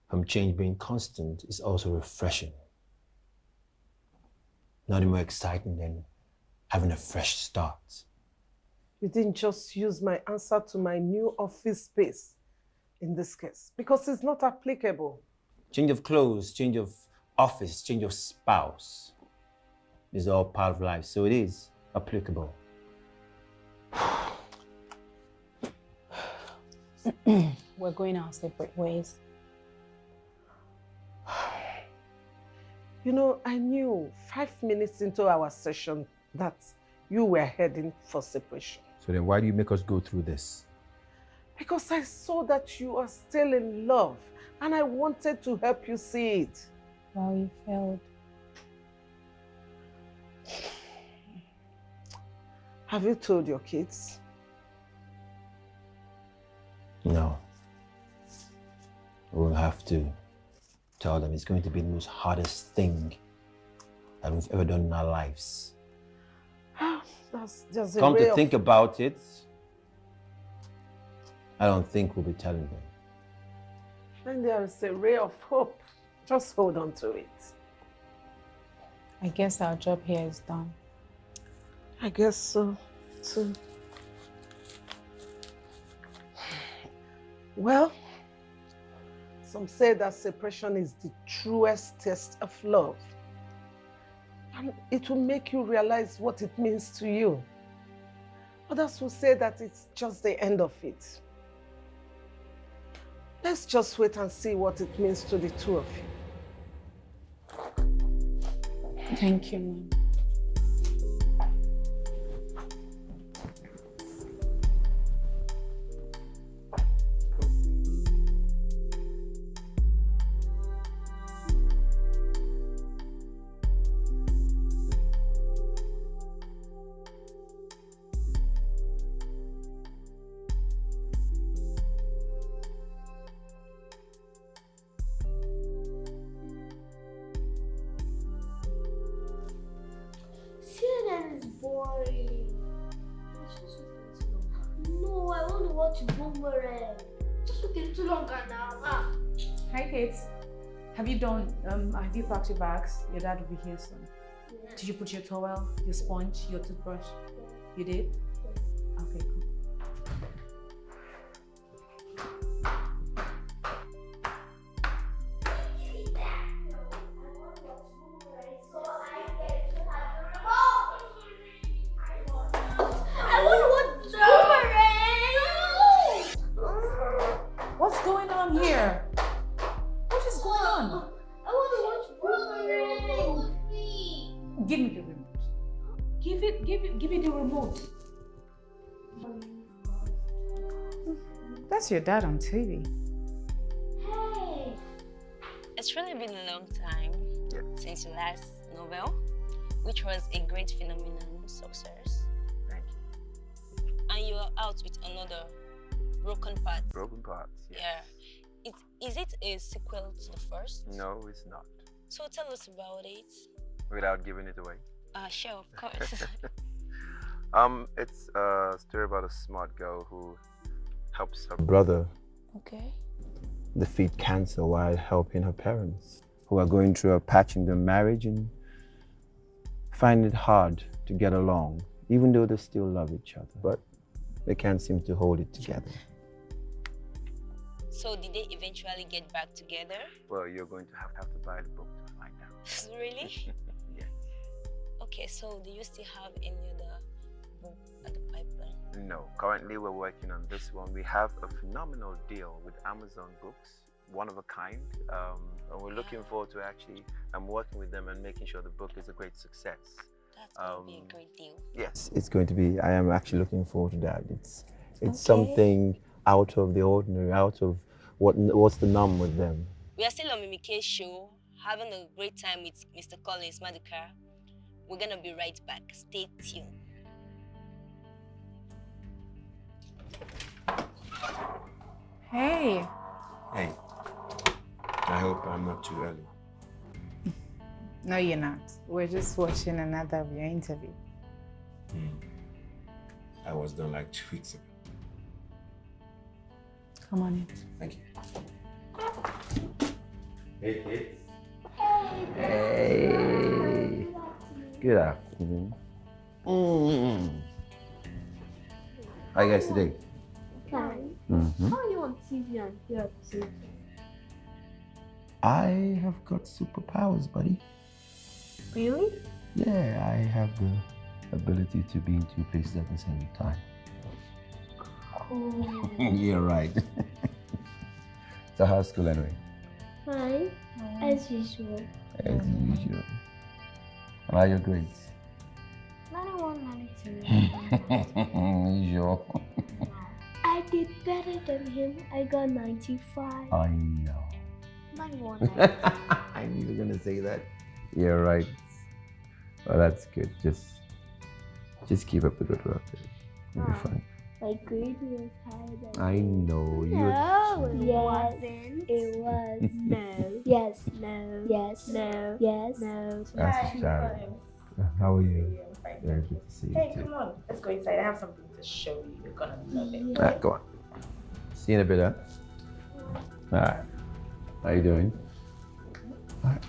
from change being constant is also refreshing. Nothing more exciting than having a fresh start. You didn't just use my answer to my new office space in this case, because it's not applicable. Change of clothes, change of office, change of spouse. This is all part of life, so it is applicable. We're going our separate ways. You know, I knew 5 minutes into our session that you were heading for separation. So then why do you make us go through this? Because I saw that you are still in love and I wanted to help you see it. Well, you failed. Have you told your kids? No. We'll have to tell them. It's going to be the most hardest thing that we've ever done in our lives. That's just a Come way to of... think about it, I don't think we'll be telling them. And there is a ray of hope. Just hold on to it. I guess our job here is done. I guess so, too. Well, some say that separation is the truest test of love. And it will make you realize what it means to you. Others will say that it's just the end of it. Let's just wait and see what it means to the two of you. Thank you, Mom. CNN is boring. No, I want to watch Boomerang. Just look a little longer now. Hi, Kate. Have you packed your bags? Your dad will be here soon. Did you put your towel, your sponge, your toothbrush? You did? Okay, cool. What's going on here? What is going on? I want to watch Boomerang. Give me the remote. Give it the remote. That's your dad on TV. Hey. It's really been a long time since your last novel, which was a great phenomenal success. Thank you. And you're out with another, Broken Parts. Broken Parts, yes. Yeah. Is it a sequel to the first? No, it's not. So tell us about it. Without giving it away. Sure, of course. It's a story about a smart girl who helps her brother Okay. defeat cancer while helping her parents, who are going through a patch in their marriage and find it hard to get along, even though they still love each other, but they can't seem to hold it together. So did they eventually get back together? Well, you're going to have to buy the book to find out. Really? Yes. Okay, so do you still have any other book at the pipeline? No, currently we're working on this one. We have a phenomenal deal with Amazon Books, one of a kind, and we're looking forward to I'm working with them and making sure the book is a great success. That's going to be a great deal. Yes, it's going to be. I am actually looking forward to that. It's something out of the ordinary, out of what's the norm with them. We are still on Mimi K's show, having a great time with Mr. Collins Madukar. We're going to be right back. Stay tuned. Hey. Hey, I hope I'm not too early. No, you're not. We're just watching another of your interview. I was done like 2 weeks ago. Come on in. Thank you. Hey, kids. Hey. Good afternoon. How you guys today? Fine. Mhm. How are you on TV and you're on TV? I have got superpowers, buddy. Really? Yeah, I have the ability to be in 2 places at the same time. Cool. You're right. So how's school anyway? Fine. As usual. As usual. How are your grades? 91, 92. Usual. I did better than him. I got 95. I know. 91. I knew you were gonna say that. You're right. Well, that's good. Just keep up the good work. You'll be fine. My grade was higher than I know you. No, it wasn't. It was. No. Yes, no. Yes, no. Yes, no. That's Charlie. How are you? Very good to see you Hey, too. come on. Let's go inside. I have something to show you. You're gonna love it. Alright, go on. See you in a bit, huh? Alright. How you doing? Alright.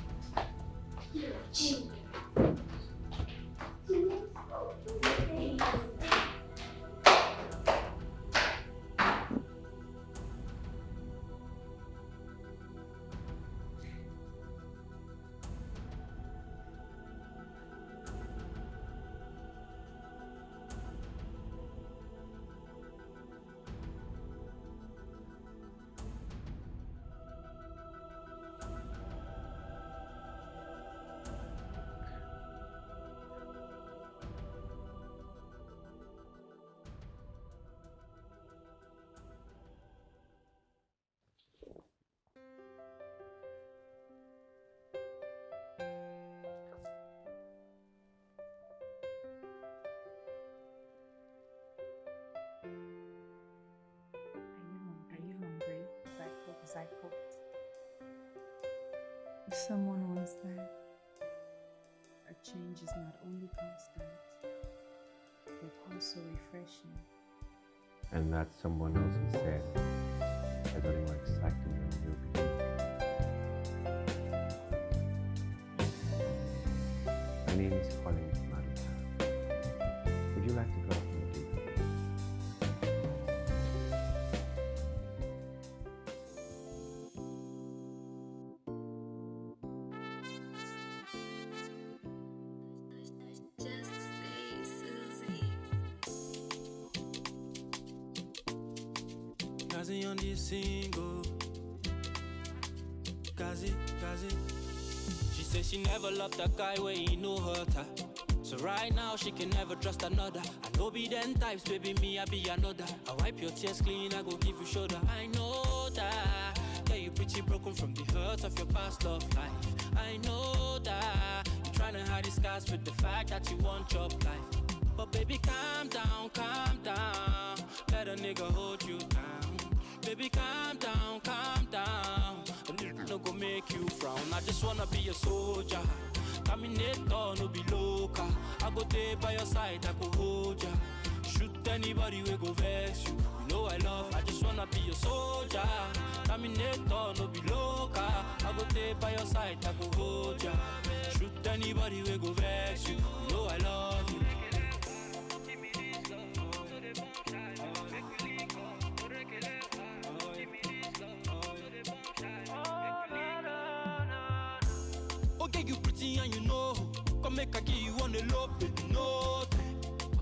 Are you hungry? Because I cooked. Someone once said, a change is not only constant, but also refreshing. And that someone else who said, I got more excited when you'll be. My name is Collins Maduka. Would you like to go out on a date? Kazi on the single. Kazi. She says she never loved a guy where he know her type. So right now she can never trust another. I know be them types, baby, me I be another. I wipe your tears clean, I go give you shoulder. I know that, yeah, you pretty broken from the hurts of your past love life. I know that, you're trying to hide the scars with the fact that you want your life. But baby, calm down, let a nigga hold you down. Baby, calm down, a nigga no go make you frown. I just wanna be a soldier, Terminator, no be loca. I go there by your side, I go hold ya. Shoot anybody we go vex you. You know I love, I just wanna be a soldier, Terminator, no be loca. I go there by your side, I go hold ya. Shoot anybody we go vex you. You know I love you. Okay, you pretty and you know. Come make I give you on the low, baby, no time.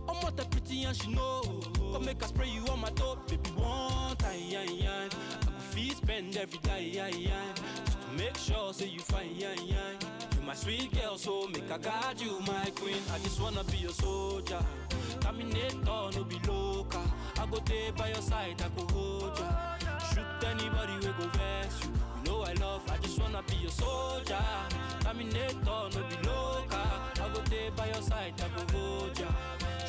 I'm not that pretty and she know. Come make I spray you on my top, baby, one time. I go feel spend every day, just to make sure, say you fine, You my sweet girl, so make I guard you, my queen. I just wanna be a soldier, Terminator, no be loca. I go there by your side, I go hold ya. Shoot anybody we go vex you. You know I love, I just wanna be a soldier, Terminator, no be loca. I go there by your side, I go hold ya.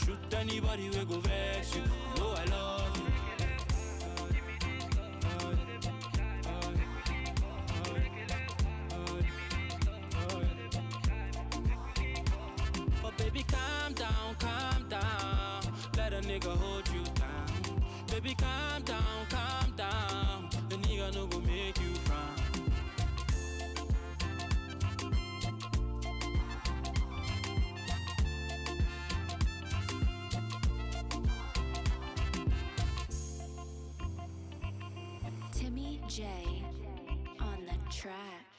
Shoot anybody we go vex you. You know I love you. But baby, calm down, let a nigga hold you down. Baby, calm down, the nigga no go make you frown. Timmy J on the track.